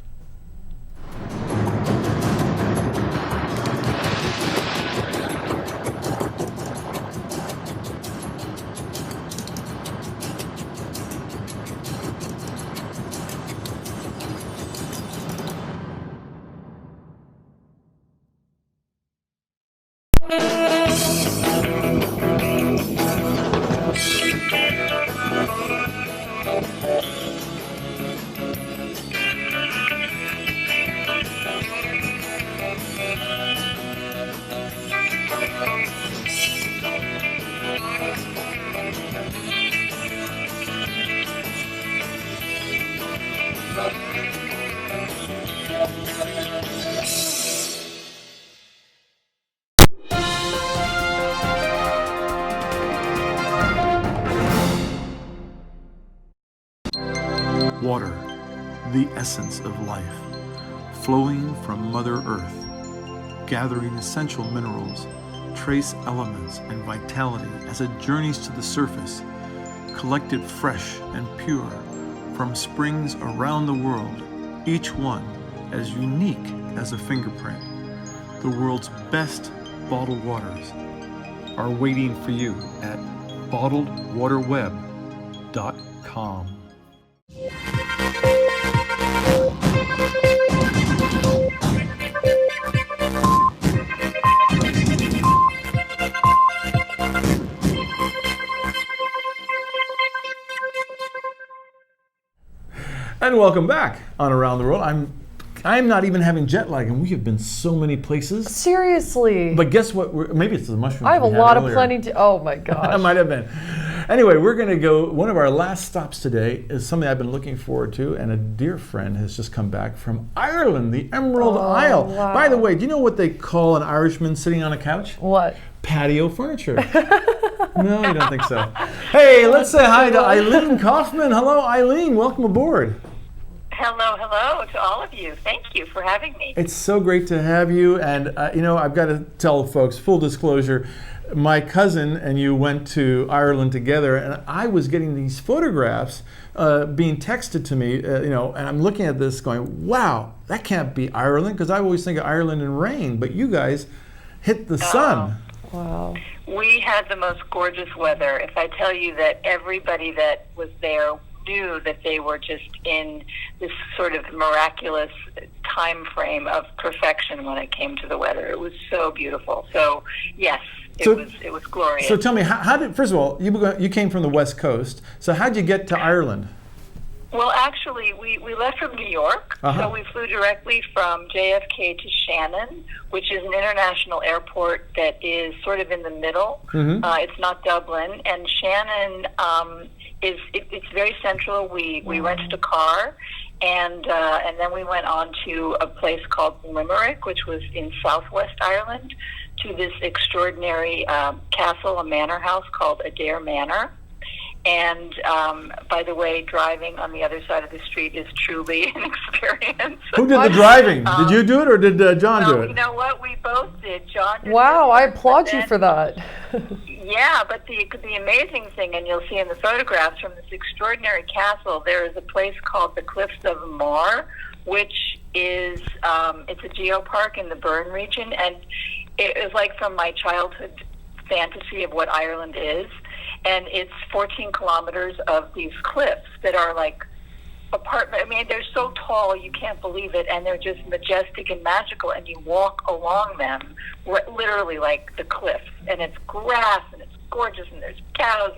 Water, the essence of life, flowing from Mother Earth, gathering essential minerals, trace elements, and vitality as it journeys to the surface, collected fresh and pure from springs around the world, each one as unique as a fingerprint. The world's best bottled waters are waiting for you at bottledwaterweb.com. And welcome back on Around the World. I'm not even having jet lag, and we have been so many places. Seriously. But guess what? Maybe it's the mushrooms. I have a lot of planning to. Oh my gosh. That might have been. Anyway, we're going to go. One of our last stops today is something I've been looking forward to, and a dear friend has just come back from Ireland, the Emerald Isle. Wow. By the way, do you know what they call an Irishman sitting on a couch? What? Patio furniture. No, you don't think so. Hey, let's say hi to Ilene Kaufman. Hello, Eileen. Welcome aboard. Hello to all of you. Thank you for having me. It's so great to have you. And, I've got to tell folks, full disclosure, my cousin and you went to Ireland together, and I was getting these photographs being texted to me, and I'm looking at this going, wow, that can't be Ireland, because I always think of Ireland in rain, but you guys hit the sun. Wow. We had the most gorgeous weather. If I tell you that everybody that was there knew that they were just in this sort of miraculous time frame of perfection when it came to the weather. It was so beautiful. So yes, it was glorious. So tell me, how did, first of all, you came from the West Coast, so how did you get to Ireland? Well, actually, we left from New York, so we flew directly from JFK to Shannon, which is an international airport that is sort of in the middle. It's not Dublin, and Shannon it's very central. We rented a car, and then we went on to a place called Limerick, which was in southwest Ireland, to this extraordinary castle, a manor house called Adair Manor. And by the way, driving on the other side of the street is truly an experience. Who did the driving? Did you do it, or did John do it? You know what? We both did. John did. Wow, I applaud you for that. Yeah, but the amazing thing, and you'll see in the photographs from this extraordinary castle, there is a place called the Cliffs of Moher, which is it's a geopark in the Burn region, and it is like from my childhood fantasy of what Ireland is. And it's 14 kilometers of these cliffs that are like apartment. I mean, they're so tall, you can't believe it, and they're just majestic and magical, and you walk along them, literally like the cliffs, and it's grass, and it's gorgeous, and there's cows,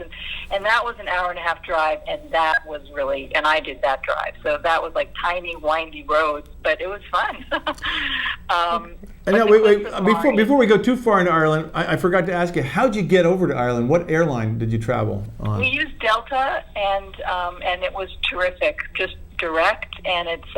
and that was an 1.5-hour drive, and that was really, and I did that drive, so that was like tiny, windy roads, but it was fun. And now, wait. Before we go too far into Ireland, I forgot to ask you, how'd you get over to Ireland? What airline did you travel on? We used Delta, and it was terrific, just direct, and it's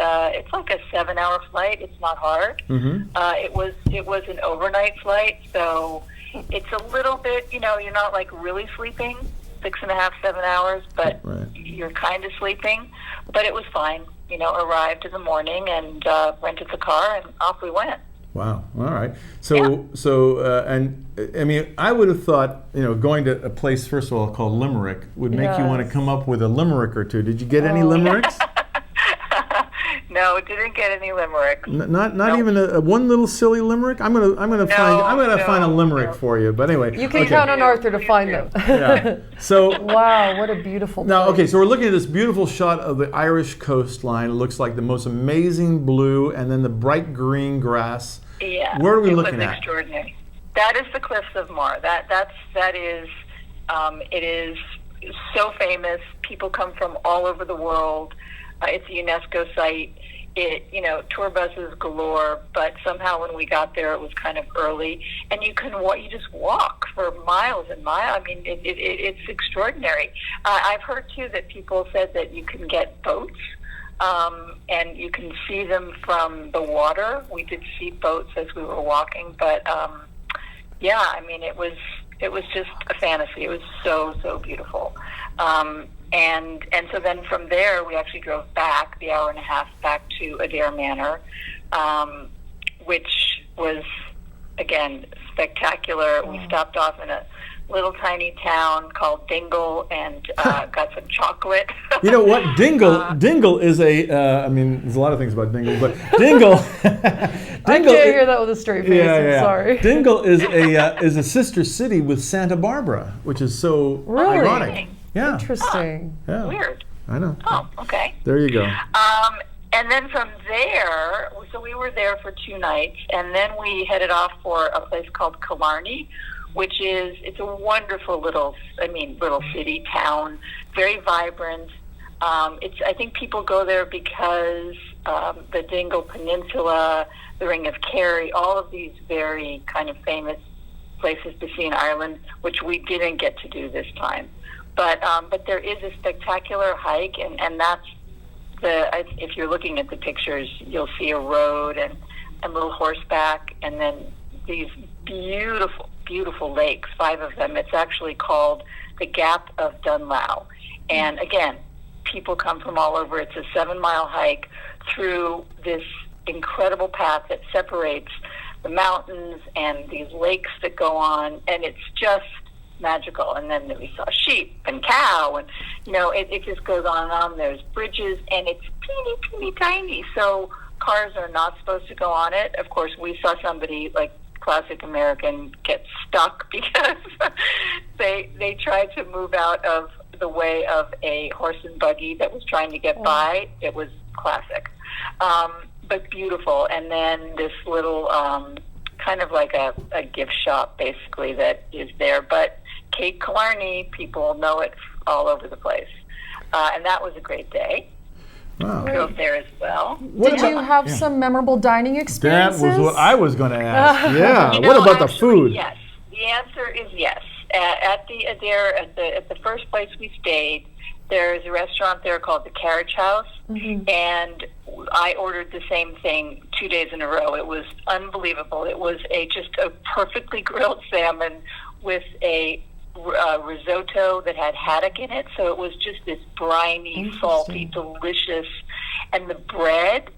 like a 7-hour flight. It's not hard. Mm-hmm. It was an overnight flight, so it's a little bit, you're not like really sleeping, 6.5, 7 hours, but you're kind of sleeping. But it was fine. Arrived in the morning and rented the car, and off we went. Wow. All right. And I mean, I would have thought, going to a place, first of all, called Limerick would make you want to come up with a limerick or two. Did you get any limericks? No, didn't get any limericks. Not even a one little silly limerick. I'm gonna find a limerick for you. But anyway, you can count on Arthur to find them. Yeah. So wow, what a beautiful. Now, place. okay, so we're looking at this beautiful shot of the Irish coastline. It looks like the most amazing blue, and then the bright green grass. Yeah. Where are we looking at? It was extraordinary. That is the Cliffs of Moher. That is. It is so famous. People come from all over the world. It's a UNESCO site. Tour buses galore, but somehow when we got there, it was kind of early, and you just walk for miles and miles. I mean, it's extraordinary. I've heard too that people said that you can get boats, and you can see them from the water. We did see boats as we were walking, but I mean, it was just a fantasy. It was so beautiful. And so then from there, we actually drove back, the 1.5 hours back to Adair Manor, which was, again, spectacular. We stopped off in a little tiny town called Dingle and got some chocolate. You know what? Dingle is I mean, there's a lot of things about Dingle, but Dingle... I can't hear that with a straight face, I'm sorry. Dingle is a sister city with Santa Barbara, which is so ironic. Yeah. Interesting. Yeah. Weird. I know. Oh, okay. There you go. And then from there, so we were there for 2 nights, and then we headed off for a place called Killarney, which it's a wonderful little city, town, very vibrant. I think people go there because the Dingle Peninsula, the Ring of Kerry, all of these very kind of famous places to see in Ireland, which we didn't get to do this time. But there is a spectacular hike, and that's if you're looking at the pictures, you'll see a road and a little horseback, and then these beautiful lakes, 5 of them. It's actually called the Gap of Dunlow. And again, people come from all over. It's a 7-mile hike through this incredible path that separates the mountains and these lakes that go on, and it's just magical. And then we saw sheep and cow, and it just goes on and on. There's bridges, and it's teeny tiny, so cars are not supposed to go on it. Of course, we saw somebody, like classic American, get stuck because they tried to move out of the way of a horse and buggy that was trying to get by. It was classic, but beautiful. And then this little kind of like a gift shop, basically, that is there. But Cape Killarney, people know it all over the place. And that was a great day. Wow. Drove there as well. Did you have some memorable dining experiences? That was what I was going to ask. Yeah. What about the food? Yes. The answer is yes. At the Adair, at the first place we stayed, there's a restaurant there called the Carriage House, and I ordered the same thing 2 days in a row. It was unbelievable. It was just a perfectly grilled salmon with a risotto that had haddock in it, so it was just this briny, salty, delicious, and the bread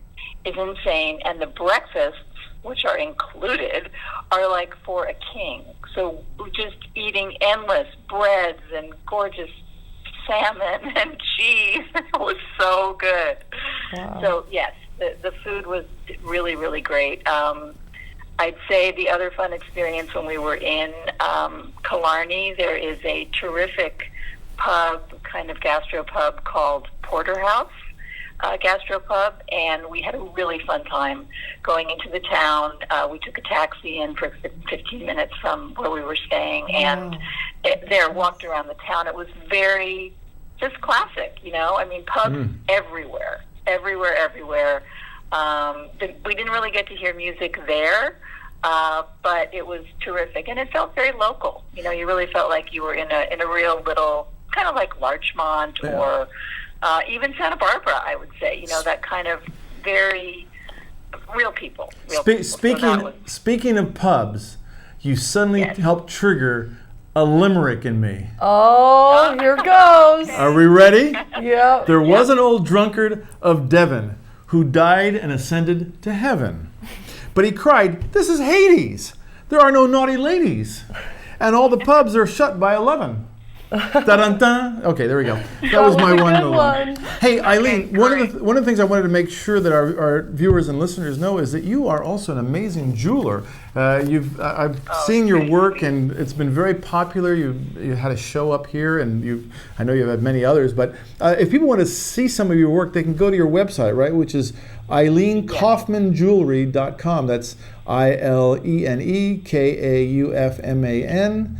is insane, and the breakfasts, which are included, are like for a king. So we're just eating endless breads and gorgeous salmon and cheese. It was so good. Wow. So yes, the food was really, really great. I'd say the other fun experience when we were in Killarney, there is a terrific pub, kind of gastropub called Porterhouse. gastropub, and we had a really fun time going into the town. We took a taxi in for 15 minutes from where we were staying, and walked around the town. It was very just classic, you know. I mean, pubs everywhere. We didn't really get to hear music there, but it was terrific, and it felt very local. You know, you really felt like you were in a real little, kind of like Larchmont or even Santa Barbara, I would say. You know, that kind of very real people. Speaking of pubs, you suddenly helped trigger a limerick in me. Oh, here goes. Are we ready? Yeah. There was an old drunkard of Devon who died and ascended to heaven. But he cried, "This is Hades. There are no naughty ladies. And all the pubs are shut by 11. Da-dun-dun. Okay, there we go. That was my one. Hey, Eileen, one of the things I wanted to make sure that our viewers and listeners know is that you are also an amazing jeweler. I've seen your work, and it's been very popular. You had a show up here, and I know you've had many others. But if people want to see some of your work, they can go to your website, right? Which is IleneKaufmanJewelry.com. That's IleneKaufman.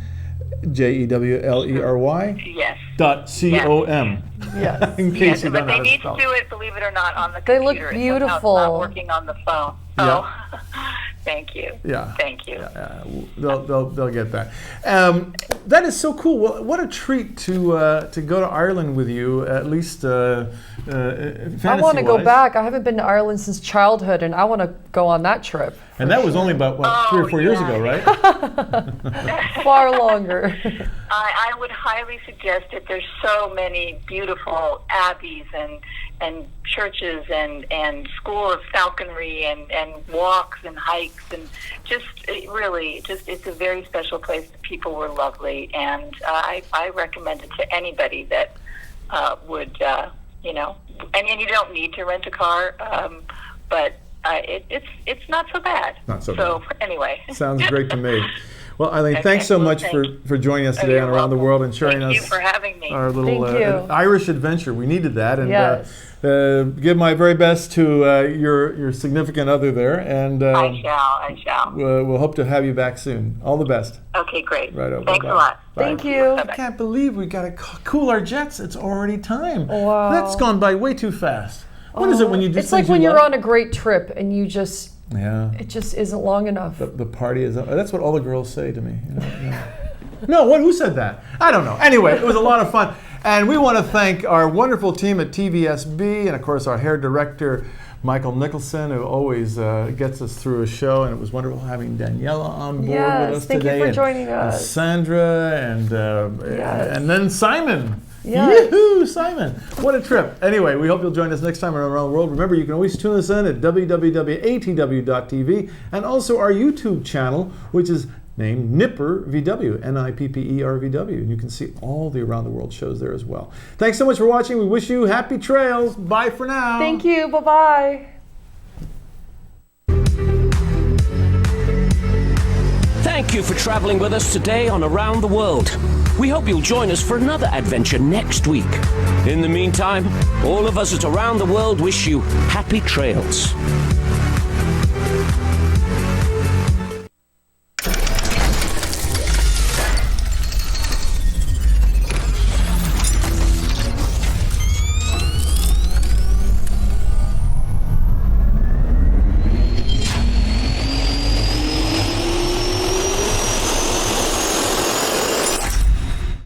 JEWLERY. Yes. .com. Yes. In case you don't but they know need how to do it, believe it or not, on the They computer. look beautiful. It's not working on the phone. Yeah. Oh, thank you. Yeah. Thank you. They'll get that. That is so cool. Well, what a treat to go to Ireland with you. At least I want to go back. I haven't been to Ireland since childhood, and I want to go on that trip. And that was only about 3 or 4 years ago, right? Far longer. I would highly suggest it. There's so many beautiful abbeys and churches and school of falconry and walks and hikes, and it's a very special place. The people were lovely, and I recommend it to anybody that would, you know, and you don't need to rent a car, but it's not so bad. Not so bad. Anyway. Sounds great to me. Well, Eileen, thanks so much for joining us today on Around the World and sharing Thank you for having me. Our little Irish adventure. We needed that, and give my very best to your significant other there, and I shall. We'll hope to have you back soon. All the best. Okay, great. Right over. Thanks a lot. Bye. Thank you. I can't believe we got to cool our jets. It's already time. Wow. That's gone by way too fast. What is it when you do? It's like when you're on a great trip and you just. Yeah. It just isn't long enough. The party is. That's what all the girls say to me. You know? No, who said that? I don't know. Anyway, it was a lot of fun. And we want to thank our wonderful team at TVSB, and of course our hair director, Michael Nicholson, who always gets us through a show. And it was wonderful having Daniela on board with us thank today. You for joining and us. Sandra, and then Simon. Yes. Yee-hoo, Simon. What a trip. Anyway, we hope you'll join us next time on Around the World. Remember, you can always tune us in at www.atw.tv, and also our YouTube channel, which is named Nipper VW, NIPPERVW. And you can see all the Around the World shows there as well. Thanks so much for watching. We wish you happy trails. Bye for now. Thank you. Bye-bye. Thank you for traveling with us today on Around the World. We hope you'll join us for another adventure next week. In the meantime, all of us at Around the World wish you happy trails.